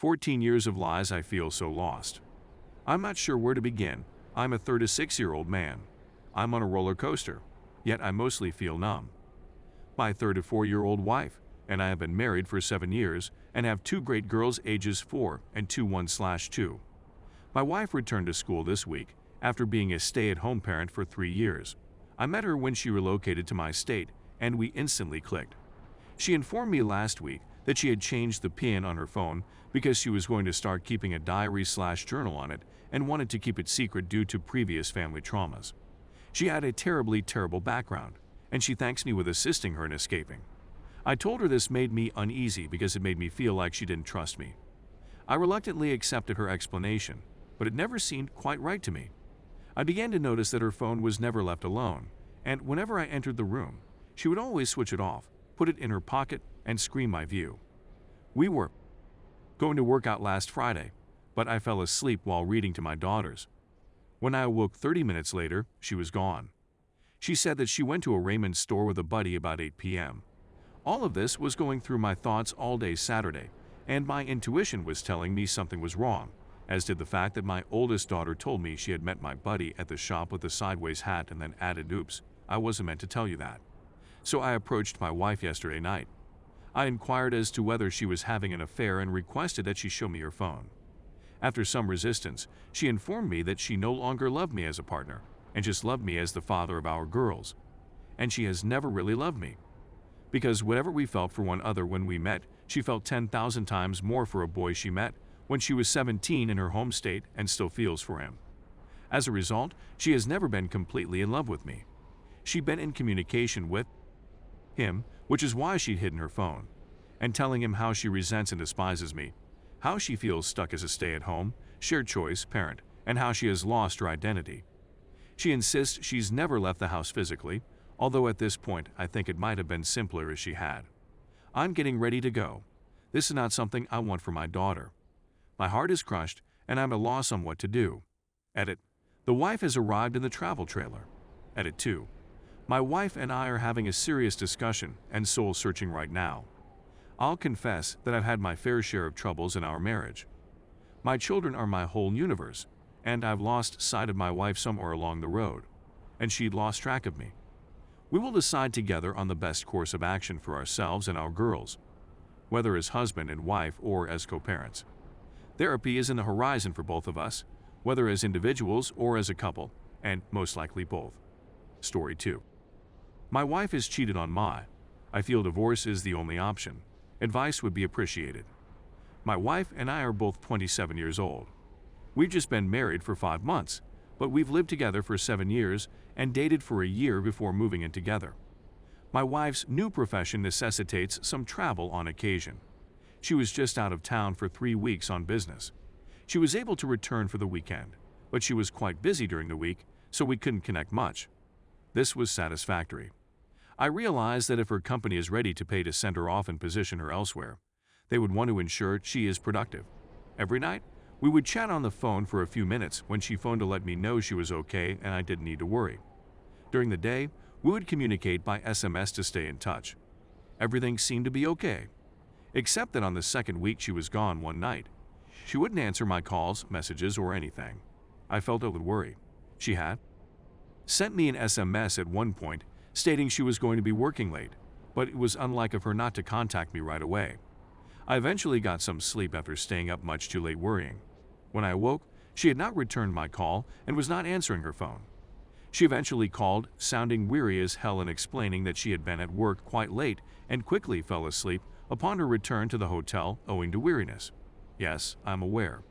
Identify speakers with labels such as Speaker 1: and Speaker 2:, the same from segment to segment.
Speaker 1: 14 years of lies. I feel so lost. I'm not sure where to begin. I'm a 36-year-old man. I'm on a roller coaster, yet I mostly feel numb. My 34-year-old wife and I have been married for 7 years and have 2 great girls ages 4 and 1/2. My wife returned to school this week after being a stay-at-home parent for 3 years. I met her when she relocated to my state and we instantly clicked. She informed me last week that she had changed the PIN on her phone because she was going to start keeping a diary/journal on it and wanted to keep it secret due to previous family traumas. She had a terrible background, and she thanks me with assisting her in escaping. I told her this made me uneasy because it made me feel like she didn't trust me. I reluctantly accepted her explanation, but it never seemed quite right to me. I began to notice that her phone was never left alone, and whenever I entered the room, she would always switch it off, put it in her pocket, and screen my view. We were going to work out last Friday, but I fell asleep while reading to my daughters. When I awoke 30 minutes later, she was gone. She said that she went to a Raymond store with a buddy about 8 p.m. All of this was going through my thoughts all day Saturday, and my intuition was telling me something was wrong, as did the fact that my oldest daughter told me she had met my buddy at the shop with a sideways hat and then added, "Oops, I wasn't meant to tell you that." So I approached my wife yesterday night. I inquired as to whether she was having an affair and requested that she show me her phone. After some resistance, she informed me that she no longer loved me as a partner and just loved me as the father of our girls. And she has never really loved me. Because whatever we felt for one another when we met, she felt 10,000 times more for a boy she met when she was 17 in her home state and still feels for him. As a result, she has never been completely in love with me. She'd been in communication with him, which is why she'd hidden her phone, and telling him how she resents and despises me, how she feels stuck as a stay-at-home, shared choice parent, and how she has lost her identity. She insists she's never left the house physically, although at this point I think it might have been simpler if she had. I'm getting ready to go. This is not something I want for my daughter. My heart is crushed, and I'm at a loss on what to do. Edit. The wife has arrived in the travel trailer. Edit 2. My wife and I are having a serious discussion and soul-searching right now. I'll confess that I've had my fair share of troubles in our marriage. My children are my whole universe, and I've lost sight of my wife somewhere along the road, and she'd lost track of me. We will decide together on the best course of action for ourselves and our girls, whether as husband and wife or as co-parents. Therapy is in the horizon for both of us, whether as individuals or as a couple, and most likely both. Story 2. My wife has cheated on me. I feel divorce is the only option. Advice would be appreciated. My wife and I are both 27 years old. We've just been married for 5 months, but we've lived together for 7 years and dated for a year before moving in together. My wife's new profession necessitates some travel on occasion. She was just out of town for 3 weeks on business. She was able to return for the weekend, but she was quite busy during the week, so we couldn't connect much. This was satisfactory. I realized that if her company is ready to pay to send her off and position her elsewhere, they would want to ensure she is productive. Every night, we would chat on the phone for a few minutes when she phoned to let me know she was okay and I didn't need to worry. During the day, we would communicate by SMS to stay in touch. Everything seemed to be okay, except that on the second week she was gone one night. She wouldn't answer my calls, messages, or anything. I felt a little worried. She had sent me an SMS at one point stating she was going to be working late, but it was unlike of her not to contact me right away. I eventually got some sleep after staying up much too late worrying. When I awoke, she had not returned my call and was not answering her phone. She eventually called, sounding weary as hell and explaining that she had been at work quite late and quickly fell asleep upon her return to the hotel owing to weariness. Yes, I'm aware.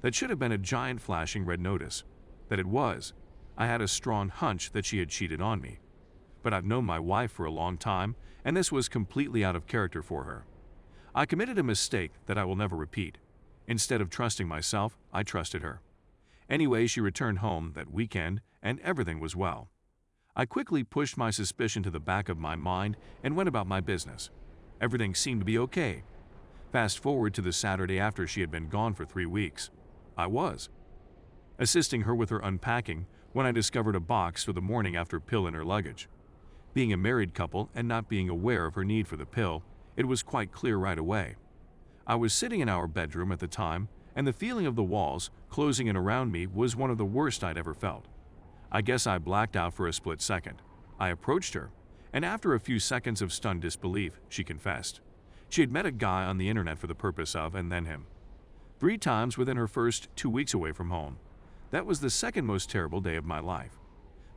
Speaker 1: That should have been a giant flashing red notice. That it was. I had a strong hunch that she had cheated on me. But I've known my wife for a long time, and this was completely out of character for her. I committed a mistake that I will never repeat. Instead of trusting myself, I trusted her. Anyway, she returned home that weekend, and everything was well. I quickly pushed my suspicion to the back of my mind and went about my business. Everything seemed to be okay. Fast forward to the Saturday after she had been gone for 3 weeks. I was assisting her with her unpacking when I discovered a box for the morning after pill in her luggage. Being a married couple and not being aware of her need for the pill, it was quite clear right away. I was sitting in our bedroom at the time, and the feeling of the walls closing in around me was one of the worst I'd ever felt. I guess I blacked out for a split second. I approached her, and after a few seconds of stunned disbelief, she confessed. She had met a guy on the internet for the purpose of, and then him. 3 times within her first 2 weeks away from home. That was the second most terrible day of my life.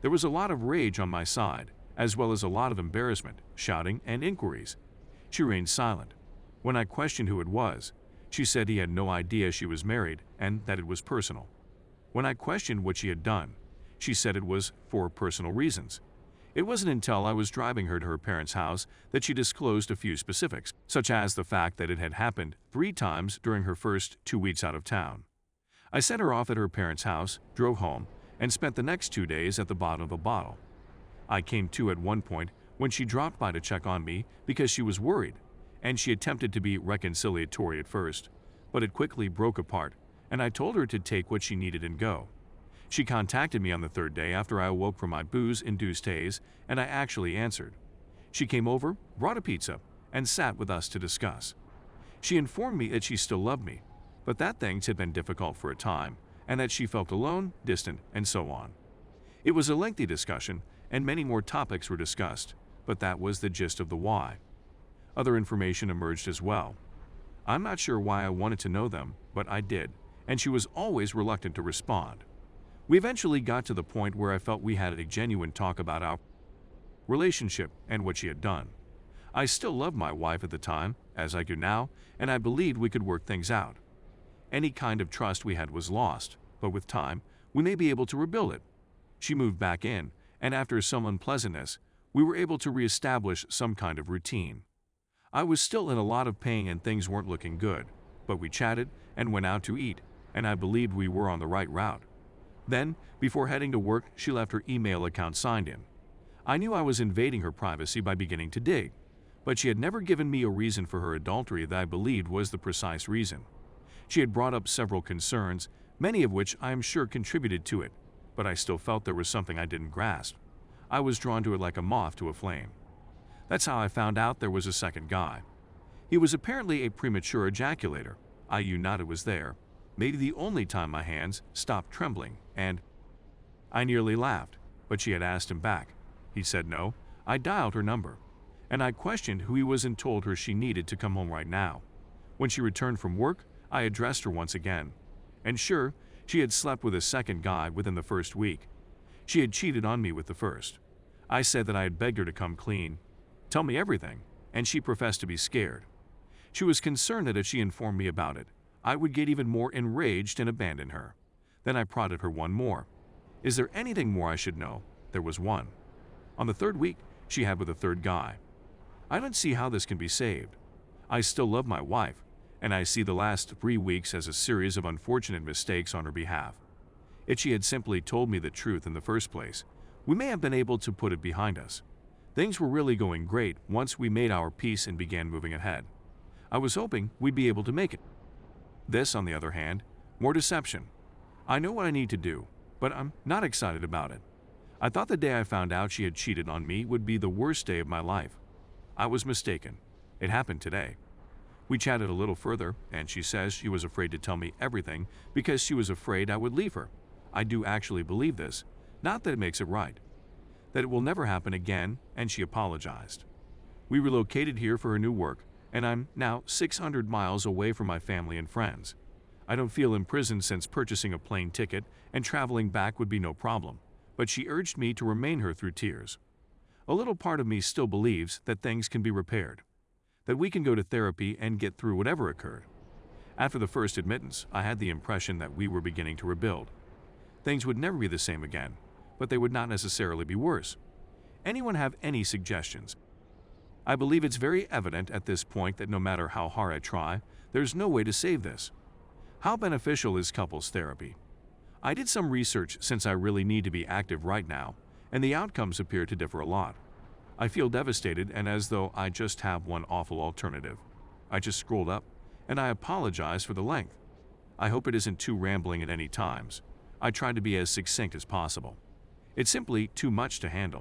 Speaker 1: There was a lot of rage on my side, as well as a lot of embarrassment, shouting, and inquiries. She remained silent. When I questioned who it was, she said he had no idea she was married and that it was personal. When I questioned what she had done, she said it was for personal reasons. It wasn't until I was driving her to her parents' house that she disclosed a few specifics, such as the fact that it had happened 3 times during her first 2 weeks out of town. I sent her off at her parents' house, drove home, and spent the next 2 days at the bottom of a bottle. I came to at one point when she dropped by to check on me because she was worried, and she attempted to be reconciliatory at first, but it quickly broke apart, and I told her to take what she needed and go. She contacted me on the 3rd day after I awoke from my booze-induced haze, and I actually answered. She came over, brought a pizza, and sat with us to discuss. She informed me that she still loved me, but that things had been difficult for a time, and that she felt alone, distant, and so on. It was a lengthy discussion, and many more topics were discussed, but that was the gist of the why. Other information emerged as well. I'm not sure why I wanted to know them, but I did, and she was always reluctant to respond. We eventually got to the point where I felt we had a genuine talk about our relationship and what she had done. I still loved my wife at the time, as I do now, and I believed we could work things out. Any kind of trust we had was lost, but with time, we may be able to rebuild it. She moved back in, and after some unpleasantness, we were able to reestablish some kind of routine. I was still in a lot of pain and things weren't looking good, but we chatted and went out to eat, and I believed we were on the right route. Then, before heading to work, she left her email account signed in. I knew I was invading her privacy by beginning to dig, but she had never given me a reason for her adultery that I believed was the precise reason. She had brought up several concerns, many of which I am sure contributed to it, but I still felt there was something I didn't grasp. I was drawn to it like a moth to a flame. That's how I found out there was a second guy. He was apparently a premature ejaculator. I knew not it was there. Maybe the only time my hands stopped trembling, and I nearly laughed, but she had asked him back. He said no. I dialed her number, and I questioned who he was and told her she needed to come home right now. When she returned from work, I addressed her once again, and sure, she had slept with a second guy within the first week. She had cheated on me with the first. I said that I had begged her to come clean, tell me everything, and she professed to be scared. She was concerned that if she informed me about it, I would get even more enraged and abandon her. Then I prodded her one more. Is there anything more I should know? There was one. On the 3rd week, she had with a 3rd guy. I don't see how this can be saved. I still love my wife, and I see the last 3 weeks as a series of unfortunate mistakes on her behalf. If she had simply told me the truth in the first place, we may have been able to put it behind us. Things were really going great once we made our peace and began moving ahead. I was hoping we'd be able to make it. This, on the other hand, more deception. I know what I need to do, but I'm not excited about it. I thought the day I found out she had cheated on me would be the worst day of my life. I was mistaken. It happened today. We chatted a little further, and she says she was afraid to tell me everything because she was afraid I would leave her. I do actually believe this, not that it makes it right. That it will never happen again, and she apologized. We relocated here for her new work, and I'm now 600 miles away from my family and friends. I don't feel imprisoned since purchasing a plane ticket, and traveling back would be no problem, but she urged me to remain her through tears. A little part of me still believes that things can be repaired, that we can go to therapy and get through whatever occurred. After the first admittance, I had the impression that we were beginning to rebuild. Things would never be the same again, but they would not necessarily be worse. Anyone have any suggestions? I believe it's very evident at this point that no matter how hard I try, there's no way to save this. How beneficial is couples therapy? I did some research since I really need to be active right now, and the outcomes appear to differ a lot. I feel devastated and as though I just have one awful alternative. I just scrolled up, and I apologize for the length. I hope it isn't too rambling at any times. I try to be as succinct as possible. It's simply too much to handle.